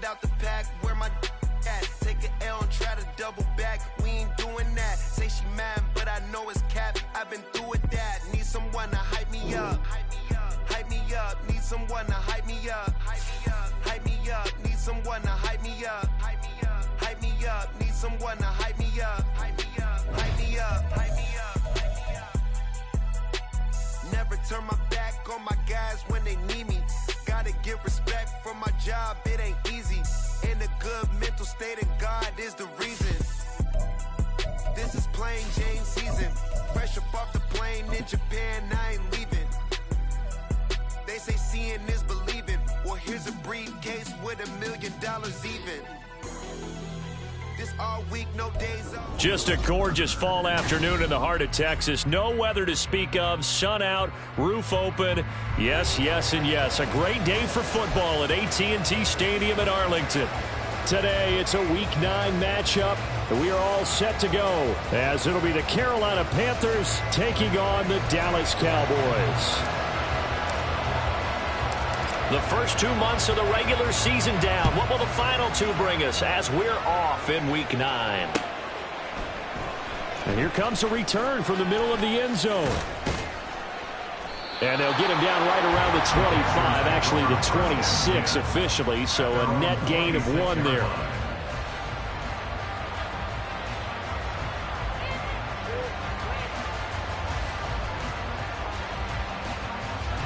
out the pack, where my at? Take an L and try to double back. We ain't doing that. Say she mad, but I know it's cap. I've been through with that. Need someone to hype me up. Hype me up. Need someone to hype me up. Hype me up. Need someone to hype me up. Hype me up. Need someone to hype me up. Hype me up. Hype me up. Hype me up. Never turn my back on my guys when they need me. Gotta give respect for my job, it ain't easy. In a good mental state of God is the reason. This is plain Jane season. Fresh up off the plane in Japan, I ain't leaving. They say seeing is believing. Well, here's a briefcase with $1 million even. This all week, no days off. Just a gorgeous fall afternoon in the heart of Texas. No weather to speak of. Sun out, roof open. Yes, yes, and yes. A great day for football at AT&T Stadium in Arlington. Today, it's a Week 9 matchup. We are all set to go, as it'll be the Carolina Panthers taking on the Dallas Cowboys. The first 2 months of the regular season down. What will the final 2 bring us as we're off in Week 9? And here comes a return from the middle of the end zone. And they'll get him down right around the 25, actually the 26 officially, so a net gain of 1 there.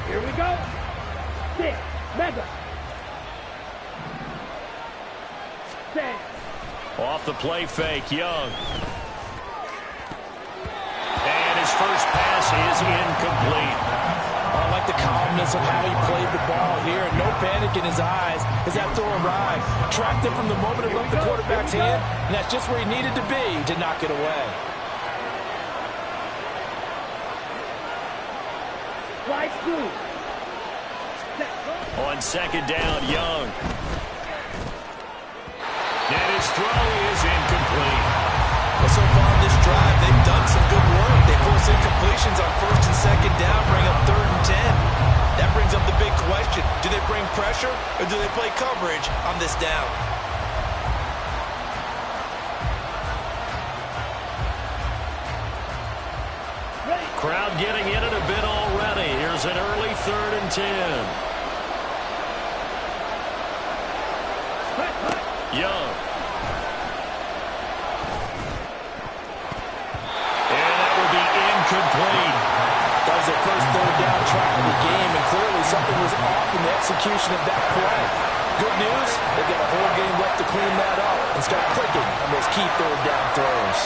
Here we go. 6. Mega. 10. Off the play fake, Young. And his first pass is incomplete. I like the calmness of how he played the ball here. No panic in his eyes as that throw arrived. Tracked it from the moment it left the quarterback's hand, and that's just where he needed to be to knock it away. Right through. On second down, Young. And his throw is incomplete. Well, so far in this drive, they've done some good work. They force incompletions on first and second down, bring up 3rd and 10. That brings up the big question. Do they bring pressure or do they play coverage on this down? Crowd getting in it a bit already. Here's an early 3rd and 10. Young. And that will be incomplete. That was their first 3rd down try of the game, and clearly something was off in the execution of that play. Good news, they've got a whole game left to clean that up and start clicking on those key 3rd down throws.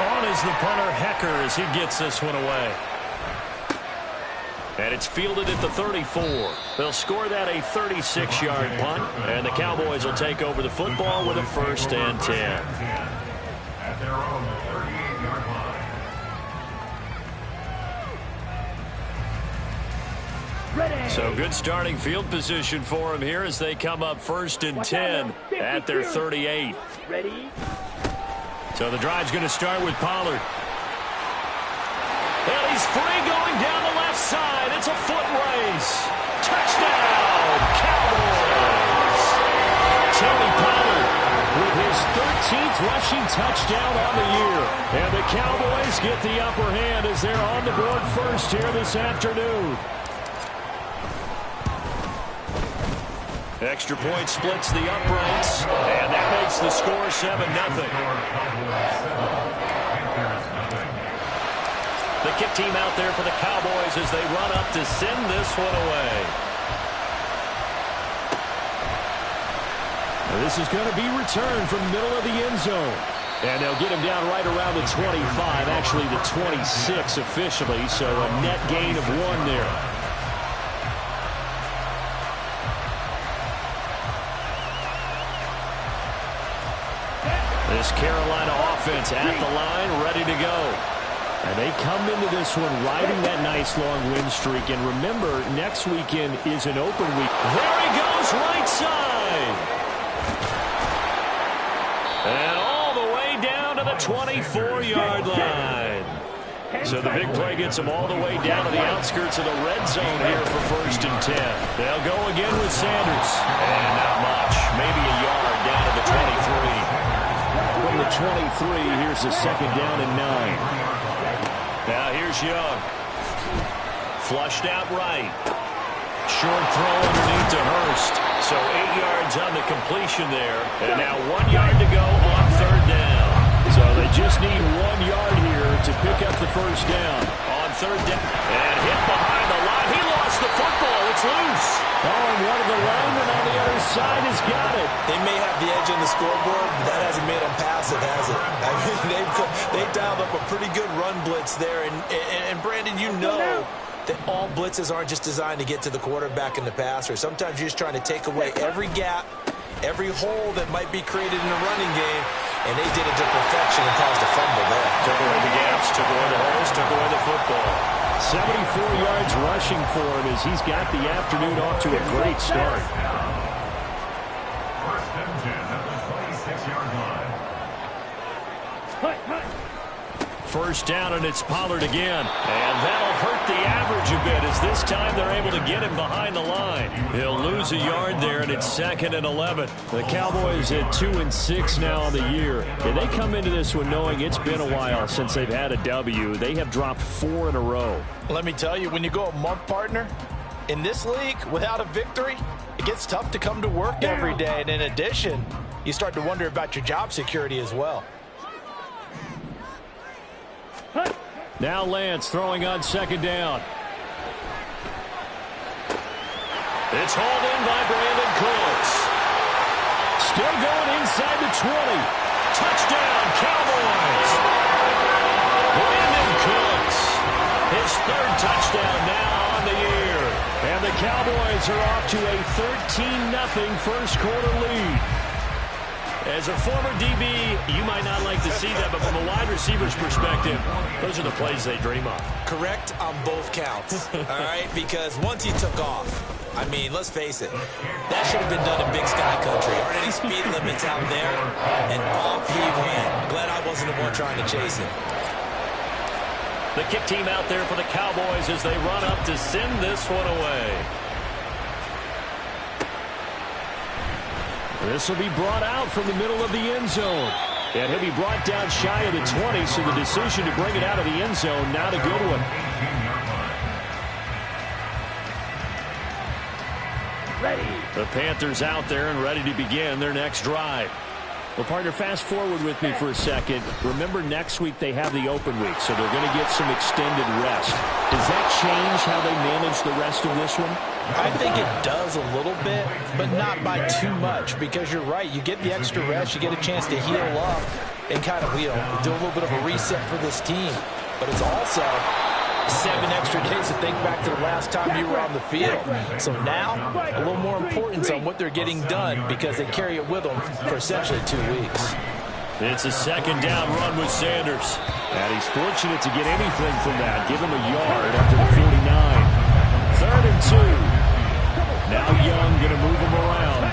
On is the punter, Hecker, as he gets this one away. And it's fielded at the 34. They'll score that a 36-yard punt, and the Cowboys will take over the football with a 1st and 10. At their own 38-yard line. Ready. So good starting field position for them here as they come up 1st and 10 at their 38. Ready. So the drive's going to start with Pollard. And he's free going down the left side. It's a foot race. Touchdown, Cowboys. Tony Pollard with his 13th rushing touchdown on the year. And the Cowboys get the upper hand as they're on the board first here this afternoon. Extra point splits the uprights, and that makes the score 7-0. The kick team out there for the Cowboys as they run up to send this one away. And this is going to be returned from the middle of the end zone. And they'll get him down right around the 25, actually the 26 officially, so a net gain of 1 there. This Carolina offense at the line, ready to go. And they come into this one riding that nice long win streak. And remember, next weekend is an open week. There he goes, right side. And all the way down to the 24-yard line. So the big play gets them all the way down to the outskirts of the red zone here for 1st and 10. They'll go again with Sanders. And not much. Maybe a yard down to the 23. From the 23, here's the 2nd down and 9. Now here's Young. Flushed out right. Short throw underneath to Hurst. So 8 yards on the completion there. And now 1 yard to go on 3rd down. So they just need 1 yard here to pick up the 1st down. On 3rd down. And hit behind the line. He lost the football. It's loose. Oh, and one of the linemen on the other side has got it. They may have the edge on the scoreboard, but that hasn't made them passive, has it? I mean, they dialed up a pretty good run blitz there. And Brandon, you know that all blitzes aren't just designed to get to the quarterback and the passer. Sometimes you're just trying to take away every gap, every hole that might be created in the running game, and they did it to perfection and caused a fumble there. Took away the gaps, took away the holes, took away the football. 74 yards rushing for him as he's got the afternoon off to a great start. 1st and 10 at the 26-yard line. 1st down, and it's Pollard again. And that'll hurt the average a bit as this time they're able to get him behind the line. He'll lose a yard there, and it's 2nd and 11. The Cowboys at 2-6 now on the year. And they come into this one knowing it's been a while since they've had a W. They have dropped 4 in a row. Let me tell you, when you go a month, partner, in this league, without a victory, it gets tough to come to work every day. And in addition, you start to wonder about your job security as well. Now Lance throwing on 2nd down. It's hauled in by Brandon Cooks. Still going inside the 20. Touchdown, Cowboys. Brandon Cooks. His 3rd touchdown now on the year. And the Cowboys are off to a 13-0 first quarter lead. As a former DB, you might not like to see that, but from a wide receiver's perspective, those are the plays they dream of. Correct on both counts, all right? Because once he took off, I mean, let's face it, that should have been done in Big Sky Country. Aren't any speed limits out there? And off he went. Glad I wasn't the one trying to chase him. The kick team out there for the Cowboys as they run up to send this one away. This will be brought out from the middle of the end zone. And he'll be brought down shy of the 20, so the decision to bring it out of the end zone, not a good one. Ready. The Panthers out there and ready to begin their next drive. Well, partner, fast forward with me for a second. Remember, next week they have the open week, so they're going to get some extended rest. Does that change how they manage the rest of this one? I think it does a little bit, but not by too much, because you're right. You get the extra rest, you get a chance to heal up and kind of, do a little bit of a reset for this team. But it's also 7 extra days to think back to the last time you were on the field. So now, a little more importance on what they're getting done because they carry it with them for essentially 2 weeks. It's a 2nd down run with Sanders. And he's fortunate to get anything from that. Give him a yard after the 49. 3rd and 2. Now Young going to move him around.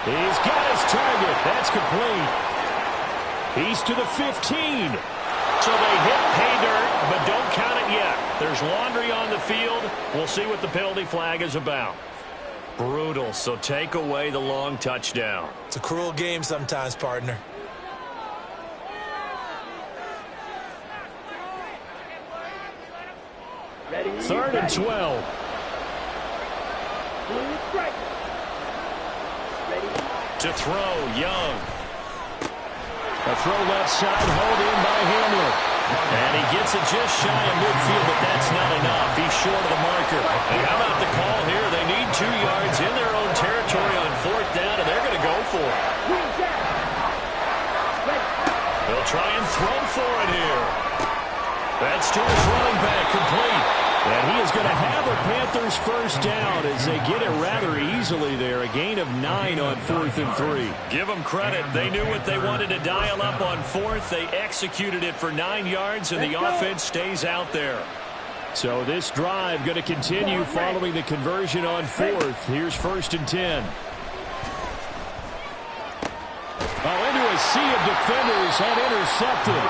He's got his target. That's complete. He's to the 15. So they hit pay dirt, but don't count it yet. There's laundry on the field. We'll see what the penalty flag is about. Brutal, so take away the long touchdown. It's a cruel game sometimes, partner. Ready. 3rd and 12. Blue strike. Ready. To throw, Young. A throw left side, hauled in by Hamler. And he gets it just shy of midfield, but that's not enough. He's short of the marker. And how about the call here? They need 2 yards in their own territory on 4th down, and they're going to go for it. They'll try and throw for it here. That's to his running back, complete. And he is going to have a Panthers 1st down as they get it rather easily there. A gain of 9 on 4th and 3. Give them credit. They knew what they wanted to dial up on 4th. They executed it for 9 yards, and the offense stays out there. So this drive going to continue following the conversion on 4th. Here's 1st and 10. Oh, into a sea of defenders had intercepted.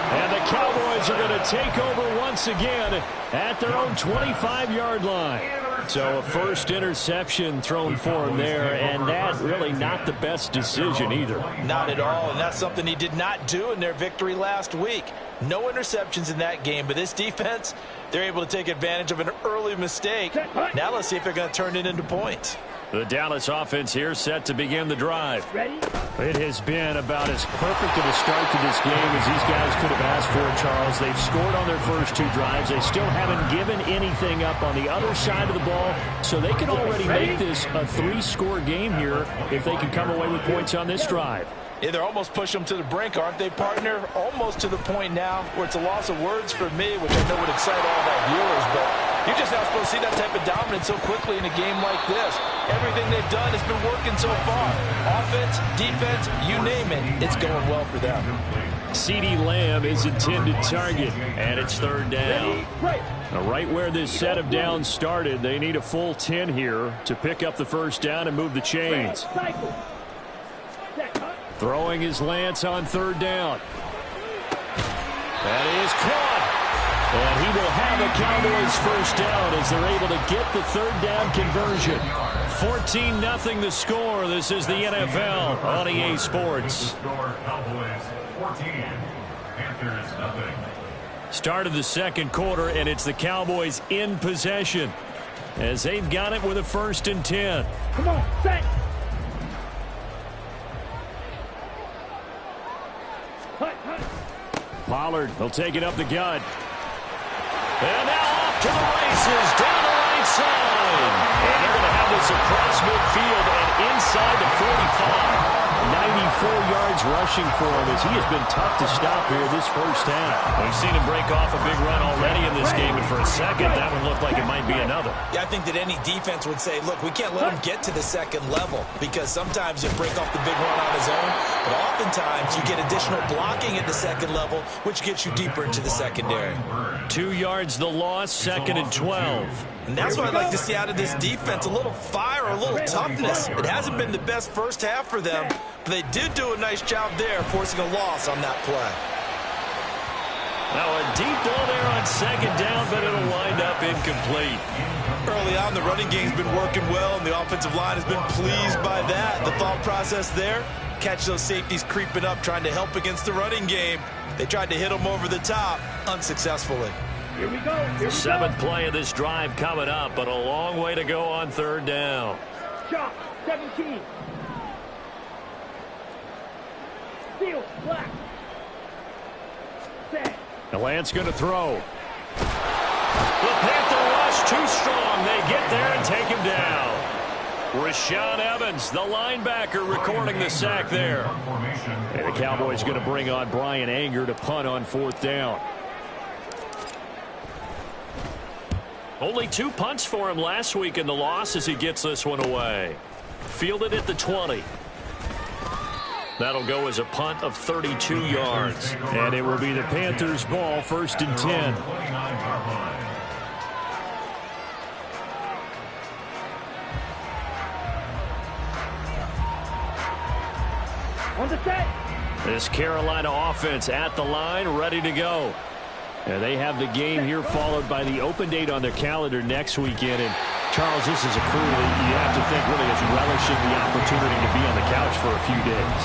And the Cowboys are going to take over once again at their own 25-yard line. So a first interception thrown for him there, and that really not the best decision either. Not at all, and that's something he did not do in their victory last week. No interceptions in that game, but this defense, they're able to take advantage of an early mistake. Now let's see if they're going to turn it into points. The Dallas offense here set to begin the drive. Ready? It has been about as perfect of a start to this game as these guys could have asked for, Charles. They've scored on their first two drives. They still haven't given anything up on the other side of the ball, so they can already make this a 3-score game here if they can come away with points on this drive. Yeah, they're almost pushing them to the brink, aren't they, partner? Almost to the point now where it's a loss of words for me, which I know would excite all of our viewers, but you're just not supposed to see that type of dominance so quickly in a game like this. Everything they've done has been working so far. Offense, defense, you name it, it's going well for them. CeeDee Lamb is intended target, and it's third down. Now, right where this set of downs started, they need a full 10 here to pick up the first down and move the chains. Throwing his Lance on third down. That is caught. And he will have a Cowboys first down as they're able to get the third down conversion. 14-0 the score. This is the NFL on EA Sports. Start of the second quarter, and it's the Cowboys in possession as they've got it with a 1st and 10. Come on, set. Pollard will take it up the gut. And now off to the races down the right side. And they're going to have this across midfield and inside the 45. 94 yards rushing for him as he has been tough to stop here this first half. We've seen him break off a big run already in this game, and for a second, that one looked like it might be another. Yeah, I think that any defense would say, look, we can't let him get to the second level because sometimes you break off the big run on his own, but oftentimes you get additional blocking at the second level, which gets you deeper into the secondary. 2 yards the loss, 2nd and 12. And that's what I'd like to see out of this defense, a little fire, a little toughness. It hasn't been the best first half for them, but they did do a nice job there, forcing a loss on that play. Now a deep ball there on 2nd down, but it'll wind up incomplete. Early on, the running game's been working well, and the offensive line has been pleased by that. The thought process there, catch those safeties creeping up, trying to help against the running game. They tried to hit them over the top, unsuccessfully. Here we go. Here we 7th go. play of this drive coming up, but a long way to go on 3rd down. Shot. 17. Steal. Black. Set. The Lance going to throw. The Panther rush too strong. They get there and take him down. Rashaan Evans, the linebacker, recording the sack there. And the Cowboys going to bring on Brian Anger to punt on 4th down. Only 2 punts for him last week in the loss as he gets this one away. Fielded at the 20. That'll go as a punt of 32 yards. And it will be the Panthers' ball, 1st and 10. On the set. This Carolina offense at the line, ready to go. And they have the game here followed by the open date on their calendar next weekend. And Charles, this is a crew that you have to think really is relishing the opportunity to be on the couch for a few days.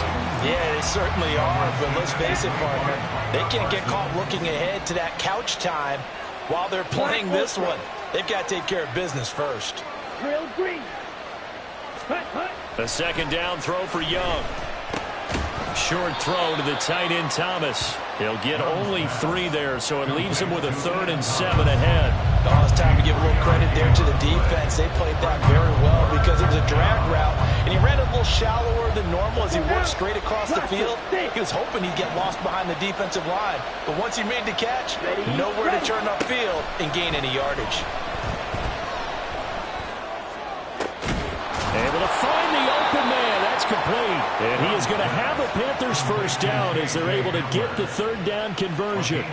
Yeah, they certainly are, but let's face it, partner. They can't get caught looking ahead to that couch time while they're playing this one. They've got to take care of business first. Drill green. Hut, hut. A 2nd down throw for Young. Short throw to the tight end Thomas. He'll get only 3 there, so it leaves him with a 3rd and 7 ahead. Oh, it's time to give a little credit there to the defense. They played that very well because it was a drag route, and he ran a little shallower than normal as he worked straight across the field. He was hoping he'd get lost behind the defensive line, but once he made the catch, nowhere to turn upfield and gain any yardage. Able to find the open man. That's complete. And he is going to have a Panthers first down as they're able to get the 3rd down conversion.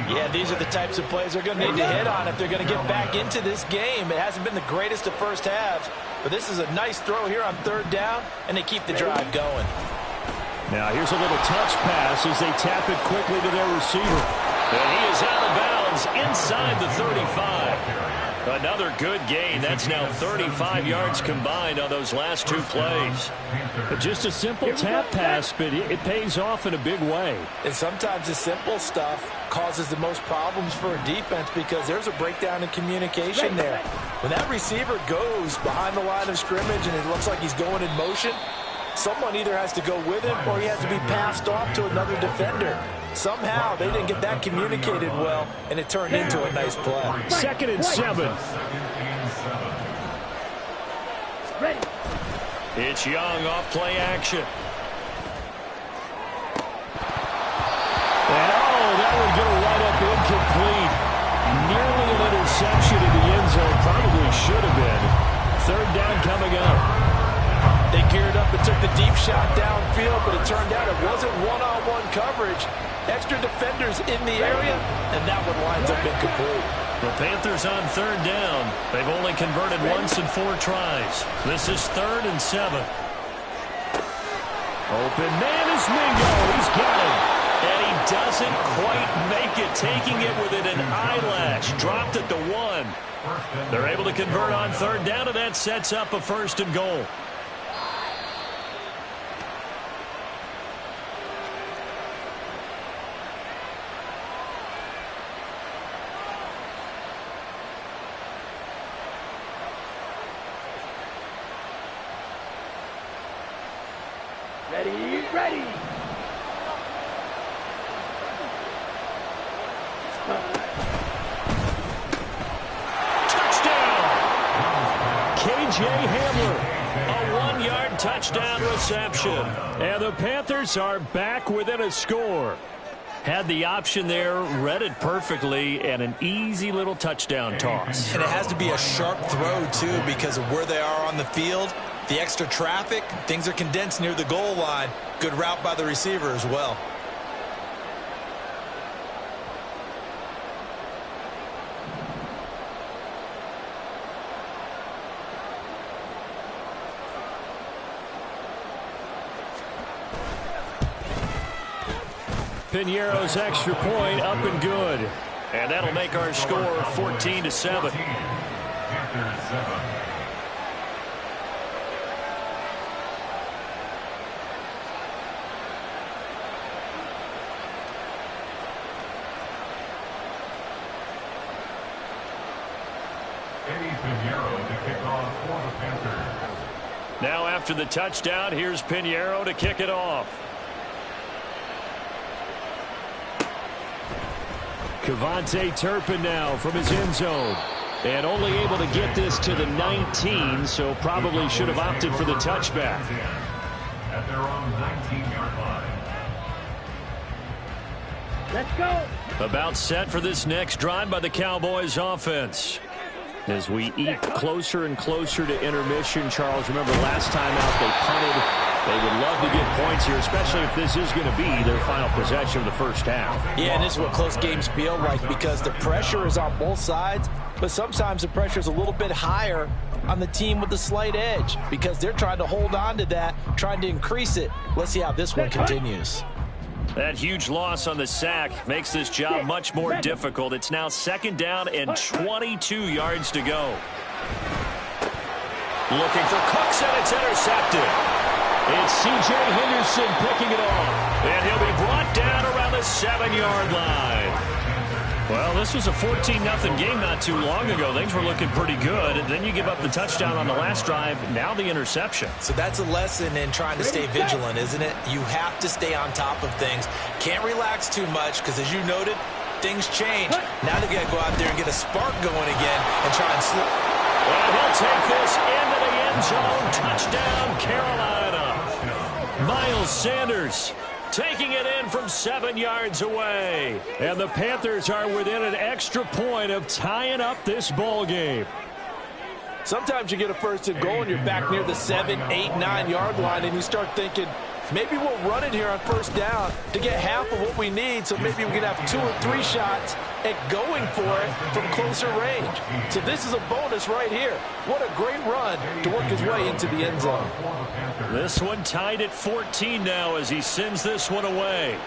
Yeah, these are the types of plays they're going to need to hit on if they're going to get back into this game. It hasn't been the greatest of first halves, but this is a nice throw here on 3rd down, and they keep the drive going. Now here's a little touch pass as they tap it quickly to their receiver. And he is out of bounds inside the 35. Another good gain. That's now 35 yards combined on those last two plays. Just a simple tap pass, but it pays off in a big way. And sometimes the simple stuff causes the most problems for a defense because there's a breakdown in communication there. When that receiver goes behind the line of scrimmage and it looks like he's going in motion, someone either has to go with him or he has to be passed off to another defender. Somehow they didn't get that communicated well, and it turned into a nice play. 2nd and 7. Ready. It's Young off play action. And that would go right up incomplete. Nearly an interception in the end zone. Probably should have been. 3rd down coming up. They geared up and took the deep shot downfield, but it turned out it wasn't one-on-one coverage. Extra defenders in the area, and that one winds up incomplete. The Panthers on 3rd down. They've only converted once in 4 tries. This is 3rd and 7. Open man is Mingo. He's got it. And he doesn't quite make it, taking it within an eyelash. Dropped it to 1. They're able to convert on 3rd down, and that sets up a 1st and goal. Ready. Touchdown! KJ Hamler, a 1-yard touchdown reception. And the Panthers are back within a score. Had the option there, read it perfectly, and an easy little touchdown toss. And it has to be a sharp throw, too, because of where they are on the field. The extra traffic, things are condensed near the goal line. Good route by the receiver as well. Piñeiro's extra point up and good. And that'll make our score 14-7. Panthers 7. Now after the touchdown, here's Piñeiro to kick it off. Kevontae Turpin now from his end zone. And only able to get this to the 19, so probably should have opted for the touchback. At their own 19-yard line. Let's go. About set for this next drive by the Cowboys offense. As we eat closer and closer to intermission, Charles, remember last time out they punted. They would love to get points here, especially if this is going to be their final possession of the first half. Yeah, and this is what close games feel like because the pressure is on both sides, but sometimes the pressure is a little bit higher on the team with the slight edge because they're trying to hold on to that, trying to increase it. Let's see how this one continues. That huge loss on the sack makes this job much more difficult. It's now 2nd down and 22 yards to go. Looking for Cooks, and it's intercepted. It's C.J. Henderson picking it off. And he'll be brought down around the 7-yard line. Well, this was a 14-0 game not too long ago. Things were looking pretty good. And then you give up the touchdown on the last drive. Now the interception. So that's a lesson in trying to stay vigilant, isn't it? You have to stay on top of things. Can't relax too much because, as you noted, things change. Now they got to go out there and get a spark going again and try and slip. And he'll take this into the end zone. Touchdown, Carolina. Miles Sanders taking it in from 7 yards away. And the Panthers are within an extra point of tying up this ball game. Sometimes you get a 1st and goal and you're back near the 7, 8, 9 yard line and you start thinking, maybe we'll run it here on first down to get half of what we need, so maybe we can have 2 or 3 shots at going for it from closer range. So this is a bonus right here. What a great run to work his way into the end zone. This one tied at 14 now as he sends this one away.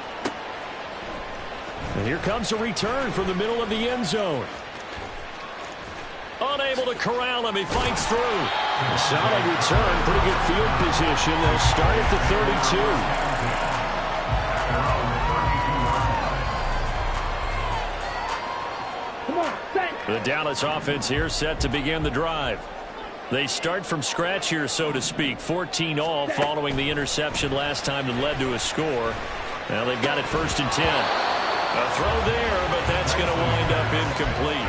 And here comes a return from the middle of the end zone. Unable to corral him. He fights through. A solid return. Pretty good field position. They'll start at the 32. Come on, set. The Dallas offense here set to begin the drive. They start from scratch here, so to speak. 14 all following the interception last time that led to a score. Now they've got it 1st and 10. A throw there, but that's going to wind up incomplete.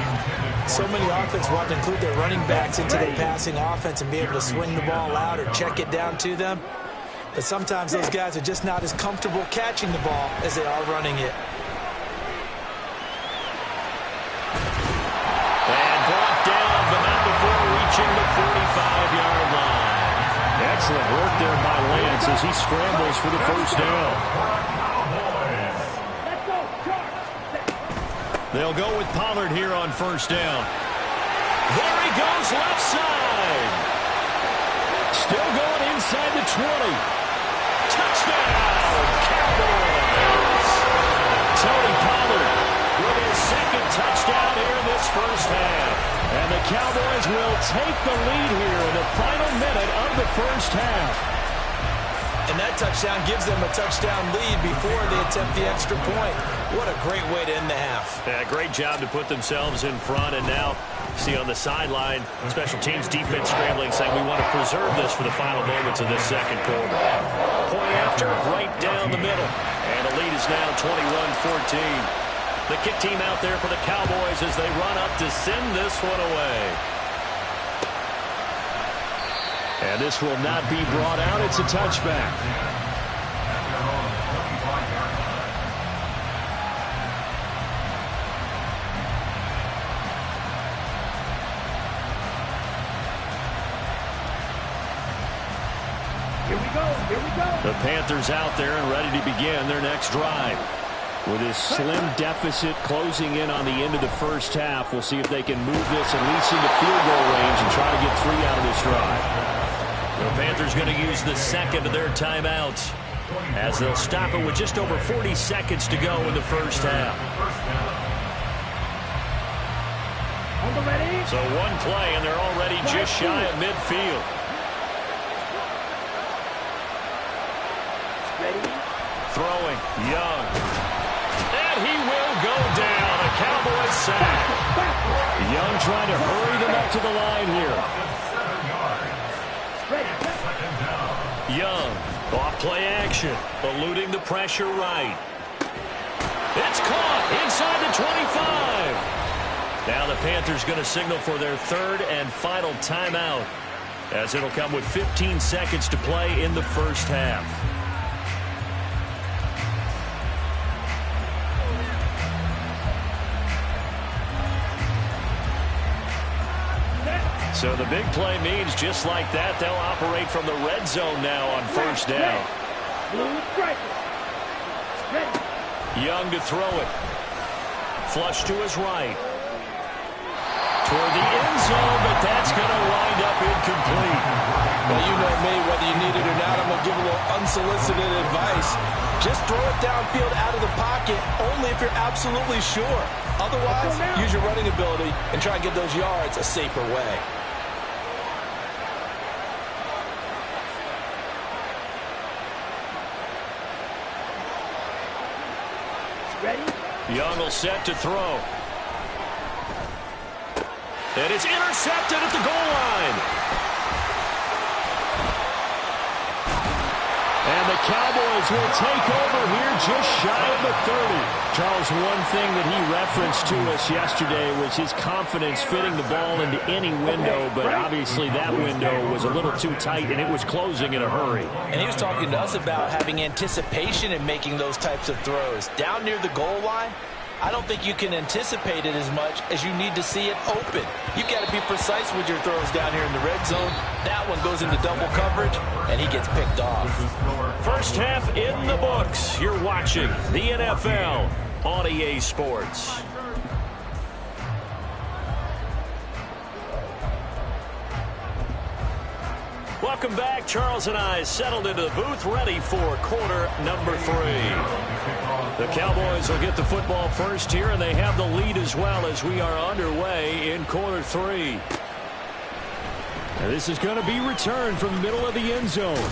So many offenses want to include their running backs into their passing offense and be able to swing the ball out or check it down to them. But sometimes those guys are just not as comfortable catching the ball as they are running it. And brought down, but not before reaching the 45-yard line. Excellent work there by Lance as he scrambles for the first down. They'll go with Pollard here on first down. There he goes, left side. Still going inside the 20. Touchdown, Cowboys. Tony Pollard with his 2nd touchdown here in this first half. And the Cowboys will take the lead here in the final minute of the first half. And that touchdown gives them a touchdown lead before they attempt the extra point. What a great way to end the half. Yeah, great job to put themselves in front. And now, see on the sideline, special teams defense scrambling, saying we want to preserve this for the final moments of this second quarter. Point after, right down the middle. And the lead is now 21-14. The kick team out there for the Cowboys as they run up to send this one away. And this will not be brought out. It's a touchback. Here we go. Here we go. The Panthers out there and ready to begin their next drive. With his slim deficit closing in on the end of the first half, we'll see if they can move this at least into field goal range and try to get 3 out of this drive. The Panthers going to use the 2nd of their timeouts as they'll stop it with just over 40 seconds to go in the first half. On the ready. So one play, and they're already just shy of midfield. Ready. Throwing, Young. And he will go down. A Cowboys sack. Young trying to hurry them up to the line here. Young, off play action, eluding the pressure right. It's caught inside the 25. Now the Panthers going to signal for their 3rd and final timeout, as it'll come with 15 seconds to play in the first half. So the big play means just like that, they'll operate from the red zone now on first down. Young to throw it. Flush to his right. Toward the end zone, but that's going to wind up incomplete. Well, you know me, whether you need it or not, I'm going to give a little unsolicited advice. Just throw it downfield out of the pocket, only if you're absolutely sure. Otherwise, use your running ability and try and get those yards a safer way. Young will set to throw. And it's intercepted at the goal line. And the Cowboys will take over here just shy of the 30. Charles, one thing that he referenced to us yesterday was his confidence fitting the ball into any window, but obviously that window was a little too tight, and it was closing in a hurry. And he was talking to us about having anticipation in making those types of throws. Down near the goal line, I don't think you can anticipate it as much as you need to see it open. You've got to be precise with your throws down here in the red zone. That one goes into double coverage, and he gets picked off. First half in the books. You're watching the NFL on EA Sports. Welcome back. Charles and I settled into the booth, ready for quarter number 3. The Cowboys will get the football first here, and they have the lead as well as we are underway in quarter 3. And this is going to be returned from the middle of the end zone.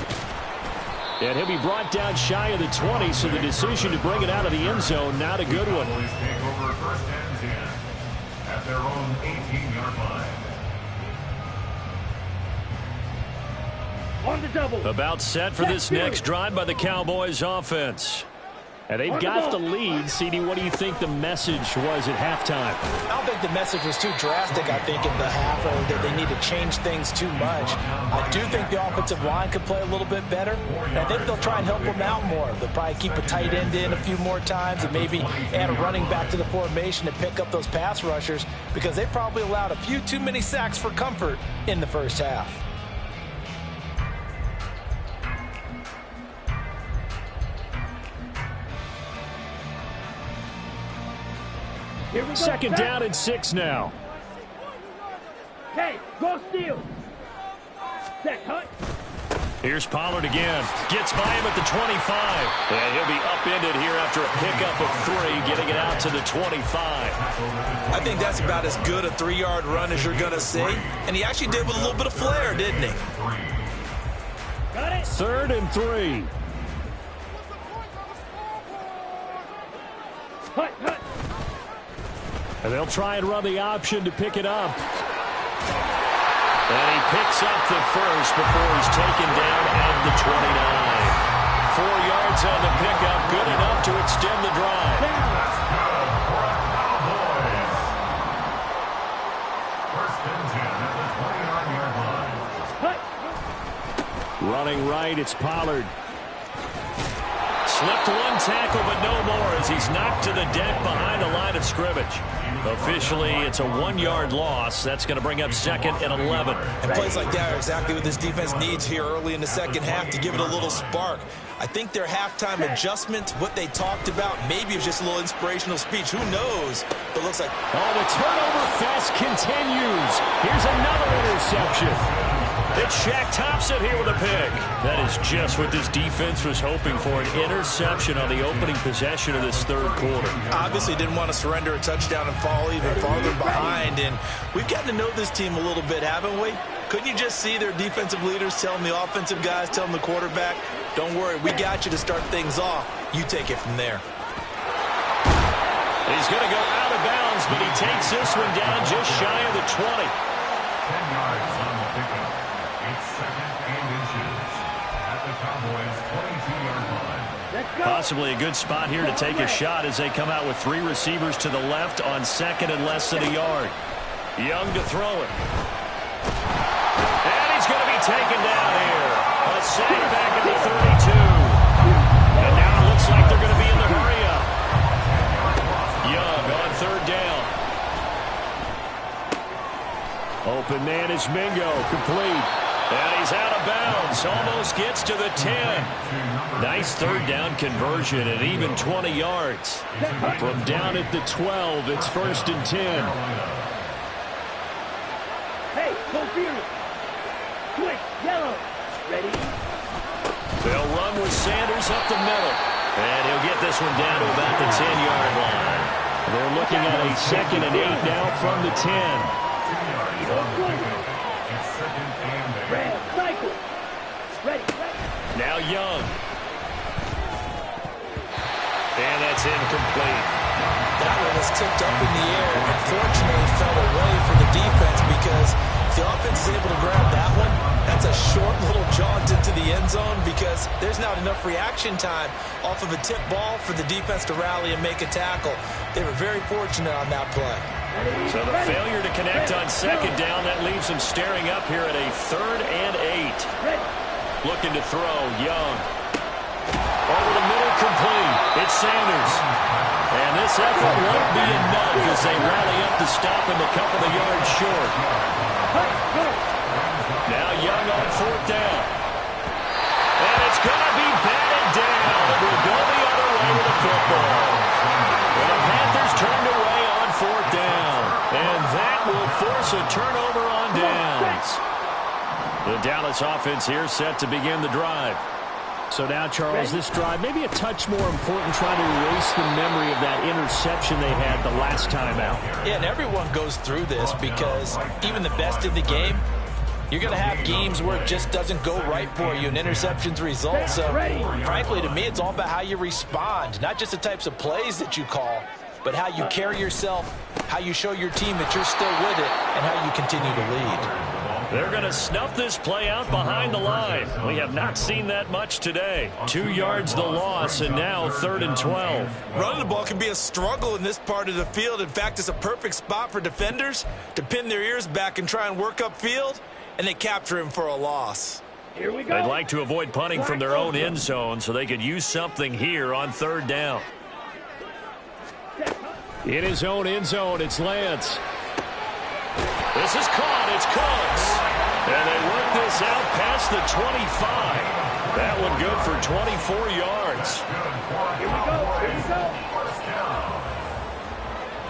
And he'll be brought down shy of the 20, so the decision to bring it out of the end zone, not a good one. Cowboys take over first and 10 at their own 18-yard line. On the double. About set for this next drive by the Cowboys offense. And they've got the lead. CD, what do you think the message was at halftime? I don't think the message was too drastic, I think, in the half, or that they need to change things too much. I do think the offensive line could play a little bit better, and I think they'll try and help them out more. They'll probably keep a tight end in a few more times and maybe add a running back to the formation to pick up those pass rushers, because they probably allowed a few too many sacks for comfort in the first half. Second down and 6 now. Hey, go steal. Set, cut. Here's Pollard again. Gets by him at the 25. And he'll be upended here after a pickup of 3, getting it out to the 25. I think that's about as good a 3-yard run as you're going to see. And he actually did with a little bit of flair, didn't he? Got it. 3rd and 3. Cut, cut. And they'll try and run the option to pick it up. And he picks up the first before he's taken down at the 29. 4 yards on the pickup, good enough to extend the drive. Let's go for a Cowboys. First and 10 at the 29-yard line. Running right, it's Pollard. Slipped 1 tackle, but no more as he's knocked to the deck behind the line of scrimmage. Officially, it's a 1-yard loss. That's going to bring up 2nd and 11. And plays like that are exactly what this defense needs here early in the second half to give it a little spark. I think their halftime adjustment, what they talked about, maybe it was just a little inspirational speech. Who knows? But it looks like... Oh, the turnover fest continues. Here's another interception. It's Shaq Thompson here with a pick. That is just what this defense was hoping for, an interception on the opening possession of this third quarter. Obviously didn't want to surrender a touchdown and fall even farther behind. And we've gotten to know this team a little bit, haven't we? Couldn't you just see their defensive leaders telling the offensive guys, telling the quarterback, don't worry, we got you to start things off. You take it from there. He's going to go out of bounds, but he takes this one down just shy of the 20. 10 yards on the pickup. It's 2nd and inches at the Cowboys' 22-yard line. Let's go. Possibly a good spot here to take a shot as they come out with 3 receivers to the left on 2nd and less than a yard. Young to throw it. And he's going to be taken down here. A sack back at the 32. And now it looks like they're going to be in the hurry-up. Young on 3rd down. Open man is Mingo, complete. And he's out of bounds, almost gets to the 10. Nice 3rd down conversion and even 20 yards. From down at the 12, it's 1st and 10. Hey, go Fury. Quick, yellow. Ready? They'll run with Sanders up the middle. And he'll get this one down to about the 10-yard line. They're looking at a 2nd and 8 now from the 10. 2 yards on the pickup. It's 2nd and 8. Red, cycle. Ready, ready. Now Young. And that's incomplete. That one was tipped up in the air. Unfortunately, it fell away for the defense because if the offense is able to grab that one, that's a short little jaunt into the end zone because there's not enough reaction time off of a tip ball for the defense to rally and make a tackle. They were very fortunate on that play. So the failure to connect on 2nd down, that leaves them staring up here at a 3rd and 8. Looking to throw, Young. Over the middle, complete. It's Sanders. And this effort won't be enough as they rally up to stop him a couple of yards short. Now Young on fourth down. And it's going to be batted down. It will go the other way with the football. And the Panthers turned away on fourth down. And that will force a turnover on downs. The Dallas offense here set to begin the drive. So now, Charles, this drive maybe a touch more important, trying to erase the memory of that interception they had the last time out. Yeah, and everyone goes through this because even the best in the game, you're going to have games where it just doesn't go right for you, and interceptions result. So, frankly, to me, it's all about how you respond, not just the types of plays that you call, but how you carry yourself, how you show your team that you're still with it, and how you continue to lead. They're going to snuff this play out behind the line. We have not seen that much today. 2 yards the loss, and now 3rd and 12. Running the ball can be a struggle in this part of the field. In fact, it's a perfect spot for defenders to pin their ears back and try and work upfield, and they capture him for a loss. Here we go. They'd like to avoid punting from their own end zone so they could use something here on 3rd down. In his own end zone, it's Lance. This is caught. It's Cooks. And they work this out past the 25. That one good for 24 yards. Here we go. Here we go.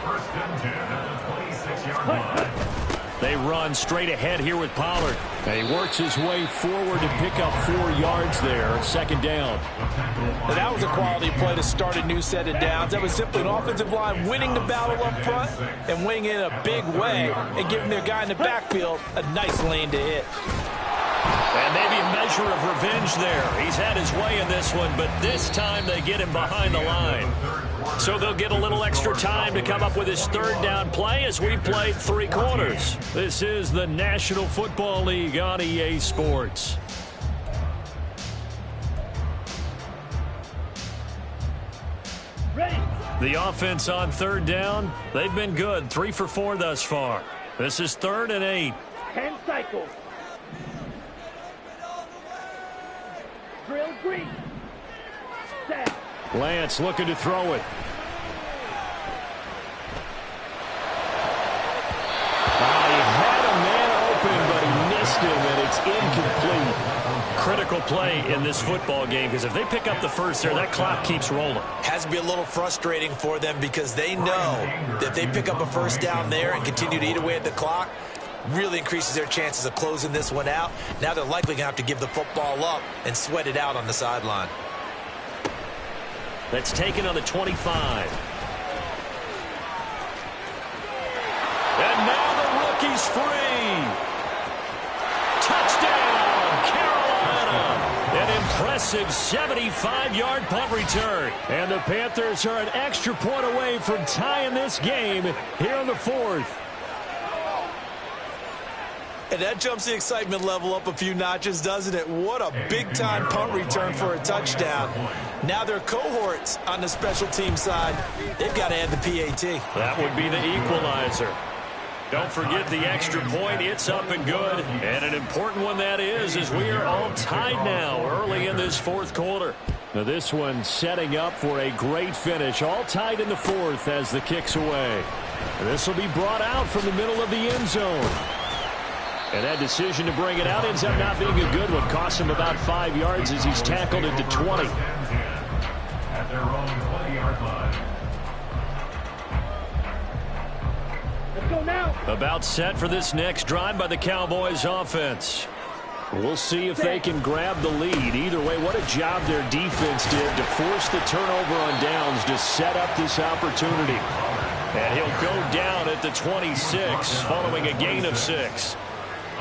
First and 10 at the 26-yard line. They run straight ahead here with Pollard. And he works his way forward to pick up 4 yards there. 2nd down. And that was a quality play to start a new set of downs. That was simply an offensive line winning the battle up front and winning in a big way and giving their guy in the backfield a nice lane to hit. And maybe a measure of revenge there. He's had his way in this one, but this time they get him behind the line. So they'll get a little extra time to come up with his 3rd down play as we played 3 quarters. This is the National Football League on EA Sports. Ready. The offense on 3rd down, they've been good. 3 for 4 thus far. This is 3rd and 8. 10 cycles. Drill green. Down. Lance looking to throw it. He had a man open, but he missed him, and it's incomplete. Critical play in this football game, because if they pick up the first there, that clock keeps rolling. Has to be a little frustrating for them because they know that if they pick up a first down there and continue to eat away at the clock, really increases their chances of closing this one out. Now they're likely going to have to give the football up and sweat it out on the sideline. That's taken on the 25. And now the rookie's free. Touchdown, Carolina. An impressive 75-yard punt return. And the Panthers are an extra point away from tying this game here in the 4th. And that jumps the excitement level up a few notches, doesn't it? What a big-time punt return for a touchdown. Now their cohorts on the special team side, they've got to add the PAT. That would be the equalizer. Don't forget the extra point. It's up and good. And an important one that is, as we are all tied now early in this 4th quarter. Now this one setting up for a great finish. All tied in the 4th as the kick's away. And this will be brought out from the middle of the end zone. And that decision to bring it out ends up not being a good one. Costs him about 5 yards as he's tackled into 20. At their own 20-yard line. Let's go now. About set for this next drive by the Cowboys offense. We'll see if they can grab the lead. Either way, what a job their defense did to force the turnover on downs to set up this opportunity. And he'll go down at the 26 following a gain of 6.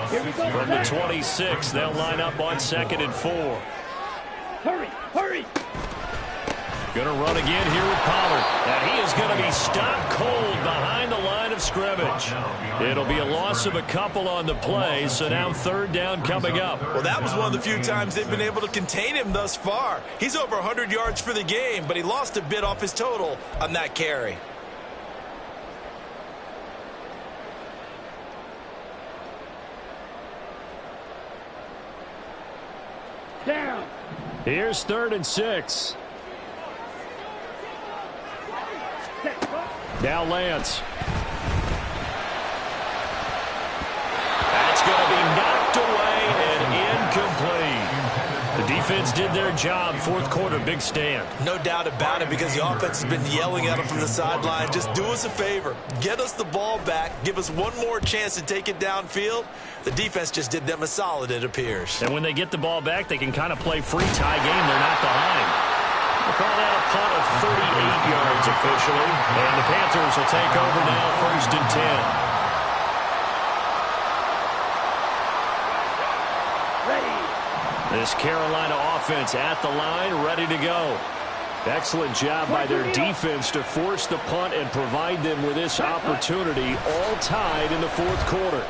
Here we go. From the 26, they'll line up on 2nd and 4. Hurry, hurry. Going to run again here with Pollard. And he is going to be stopped cold behind the line of scrimmage. It'll be a loss of a couple on the play, so now 3rd down coming up. Well, that was one of the few times they've been able to contain him thus far. He's over 100 yards for the game, but he lost a bit off his total on that carry. Down. Here's 3rd and 6. Now Lance. That's going to be knocked away and incomplete. The defense did their job. Fourth quarter, big stand. No doubt about it, because the offense has been yelling at them from the sideline. Just do us a favor. Get us the ball back. Give us one more chance to take it downfield. The defense just did them a solid, it appears. And when they get the ball back, they can kind of play free tie game. They're not behind. We'll call that a punt of 38 yards officially. And the Panthers will take over now, 1st and 10. This Carolina offense at the line, ready to go. Excellent job by their defense to force the punt and provide them with this opportunity, all tied in the fourth quarter.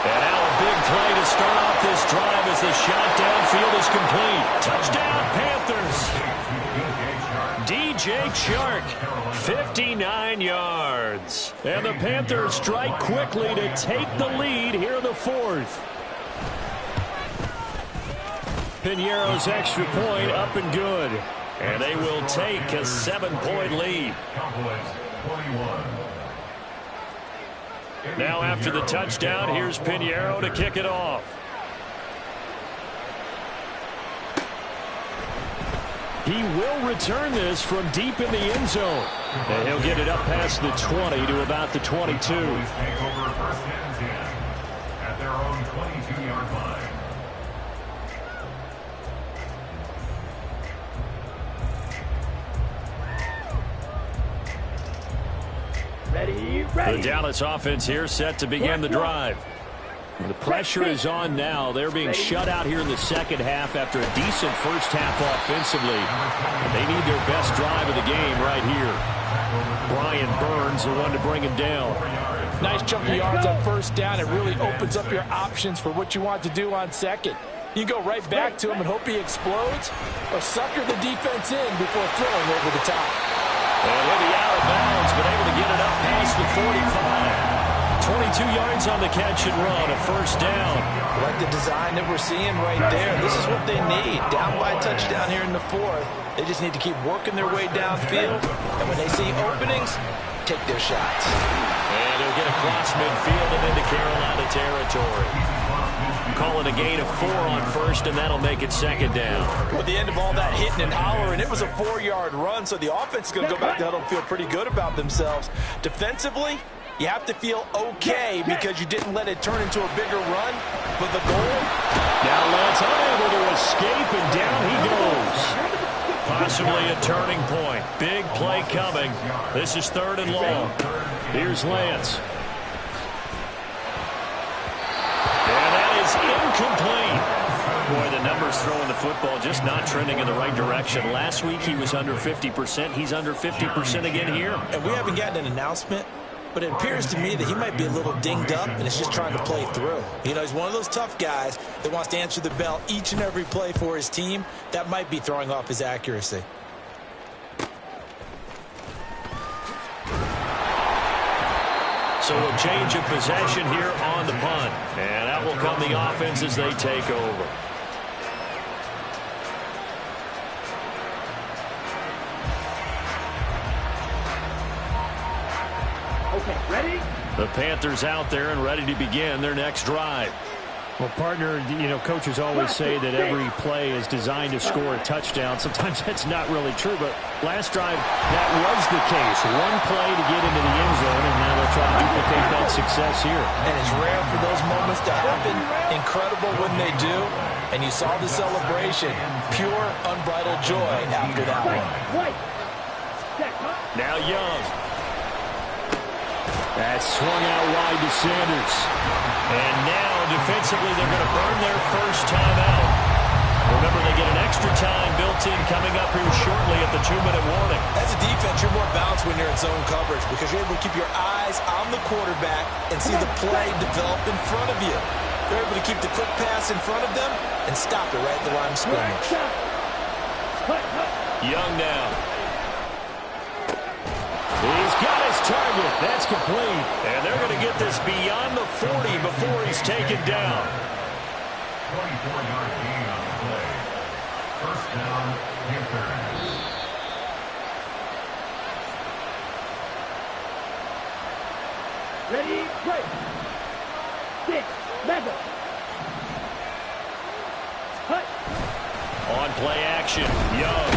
And now a big play to start off this drive as the shot downfield is complete. Touchdown, Panthers. DJ Chark, 59 yards. And the Panthers strike quickly to take the lead here in the fourth. Piñeiro's extra point up and good. And they will take a 7-point lead. Now after the touchdown, here's Piñeiro to kick it off. He will return this from deep in the end zone. And he'll get it up past the 20 to about the 22. Take over 1st and 10 at their own 22-yard line. The Dallas offense here set to begin the drive. The pressure is on now. They're being shut out here in the second half after a decent first half offensively. They need their best drive of the game right here. Brian Burns, the one to bring him down. Nice chunk of yards on first down. It really opens up your options for what you want to do on second. You go right back to him and hope he explodes, or sucker the defense in before throwing over the top. And he'll be out of bounds, but able to get it up past the 45. 22 yards on the catch and run, a first down. Like the design that we're seeing right there. This is what they need. Down by a touchdown here in the fourth. They just need to keep working their way downfield. And when they see openings, take their shots. And he'll get across midfield and into Carolina territory. Call it a gain of 4 on first, and that'll make it second down. With the end of all that hitting and hollering, it was a 4-yard run, so the offense is going to go back to huddle and feel pretty good about themselves. Defensively, you have to feel okay because you didn't let it turn into a bigger run. But the goal? Now Lance unable to escape, and down he goes. Possibly a turning point. Big play coming. This is 3rd and long. Here's Lance. Incomplete. Boy, the numbers throwing the football just not trending in the right direction. Last week he was under 50%. He's under 50% again here. And we haven't gotten an announcement, but it appears to me that he might be a little dinged up and is just trying to play through. You know, he's one of those tough guys that wants to answer the bell each and every play for his team. That might be throwing off his accuracy. So a change of possession here on the punt. And that will come the offense as they take over. Okay, ready? The Panthers out there and ready to begin their next drive. Well, partner, you know, coaches always say that every play is designed to score a touchdown. Sometimes that's not really true, but last drive, that was the case. One play to get into the end zone, and now they'll try to duplicate that success here. And it's rare for those moments to happen. Incredible when they do. And you saw the celebration. Pure, unbridled joy after that one. Now Young. That's swung out wide to Sanders. And now, defensively, they're going to burn their first timeout. Remember, they get an extra time built in coming up here shortly at the 2-minute warning. As a defense, you're more balanced when you're in zone coverage because you're able to keep your eyes on the quarterback and see the play develop in front of you. They're able to keep the quick pass in front of them and stop it right at the line of scrimmage. Young now. He's got his target. That's complete. And they're going to get this beyond the 40 before he's taken down. 24-yard gain on the play. First down, Panthers. Ready, play. 6, level. Cut. On play action, Young.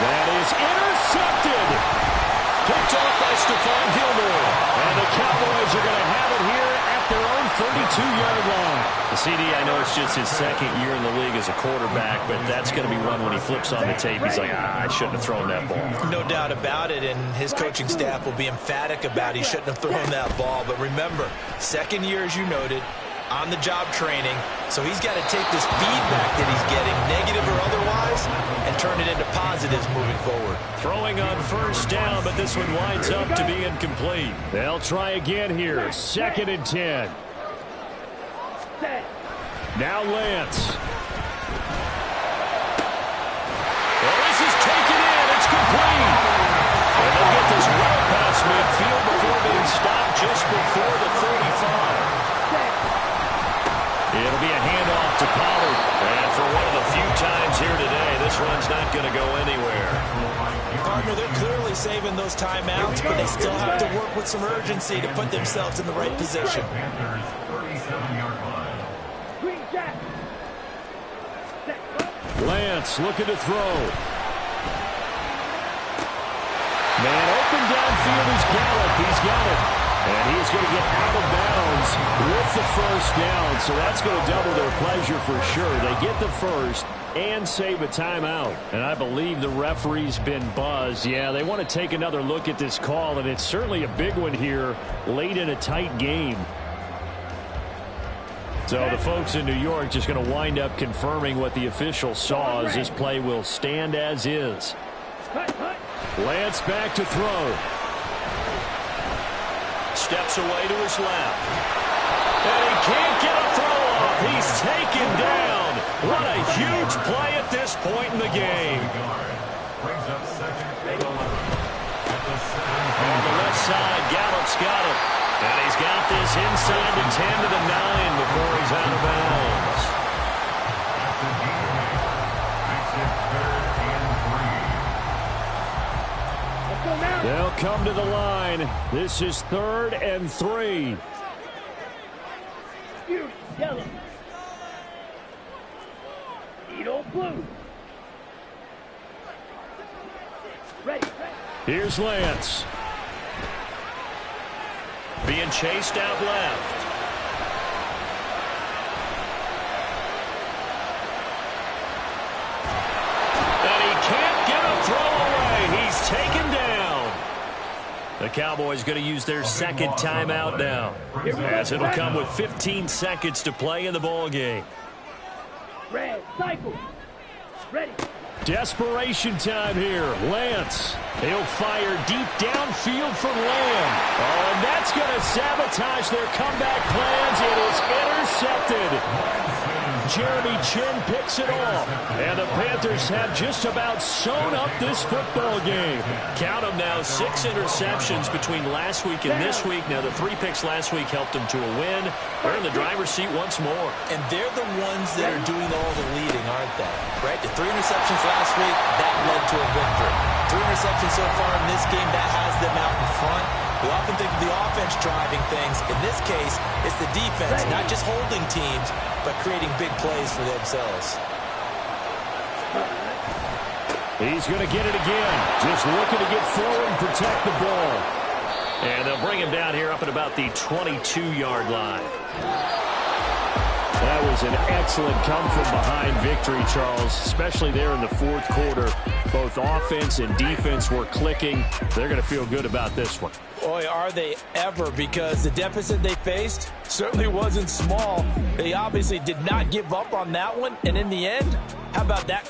That is intercepted. Picked off by Stephon Gilmore. And the Cowboys are going to have it here at their own 32-yard line. The CD, I know it's just his second year in the league as a quarterback, but that's going to be one when he flips on the tape. He's like, I shouldn't have thrown that ball. No doubt about it, and his coaching staff will be emphatic about he shouldn't have thrown that ball. But remember, second year, as you noted, on-the-job training, so he's got to take this feedback that he's getting, negative or otherwise, and turn it into positives moving forward. Throwing on first down, but this one winds up to be incomplete. They'll try again here, 2nd and 10. Now Lance. Well, this is taken in. It's complete. And they'll get this well past midfield before being stopped just before the 35. It'll be a handoff to Pollard. And for one of the few times here today, this run's not going to go anywhere. Partner, they're clearly saving those timeouts, but they still have to work with some urgency to put themselves in the right position. Panthers 37-yard line. Green Jack. Lance looking to throw. Man open downfield is Gallup. He's got it. And he's going to get out of bounds with the first down. So that's going to double their pleasure for sure. They get the first and save a timeout. And I believe the referee's been buzzed. Yeah, they want to take another look at this call, and it's certainly a big one here late in a tight game. So the folks in New York just going to wind up confirming what the official saw, as this play will stand as is. Lance back to throw. Steps away to his left. And he can't get a throw off. He's taken down. What a huge play at this point in the game. Brings up 2nd and 11. On the left side, Gallup's got it. And he's got this inside the 10 to the 9 before he's out of bounds. That's a game. Makes it 3rd and 3. They'll come to the line. This is 3rd and 3. Yellow. Edo blue. Ready. Here's Lance. Being chased out left. And he can't get a throw away. He's taken down. The Cowboys going to use their second timeout now, as it'll come with 15 seconds to play in the ball game. Red cycle. Ready. Desperation time here. Lance. He'll fire deep downfield from Lamb. Oh, and that's going to sabotage their comeback plans. It is intercepted. Jeremy Chinn picks it off. And the Panthers have just about sewn up this football game. Count them now, 6 interceptions between last week and this week. Now, the 3 picks last week helped them to a win. They're in the driver's seat once more. And they're the ones that are doing all the leading, aren't they? Right? The 3 interceptions last week, that led to a victory. 3 interceptions so far in this game, that has them out in front. We often think of the offense driving things. In this case, it's the defense, not just holding teams, but creating big plays for themselves. He's going to get it again. Just looking to get forward and protect the ball. And they'll bring him down here up at about the 22-yard line. That was an excellent come-from-behind victory, Charles, especially there in the fourth quarter. Both offense and defense were clicking. They're going to feel good about this one. Boy, are they ever, because the deficit they faced certainly wasn't small. They obviously did not give up on that one, and in the end, how about that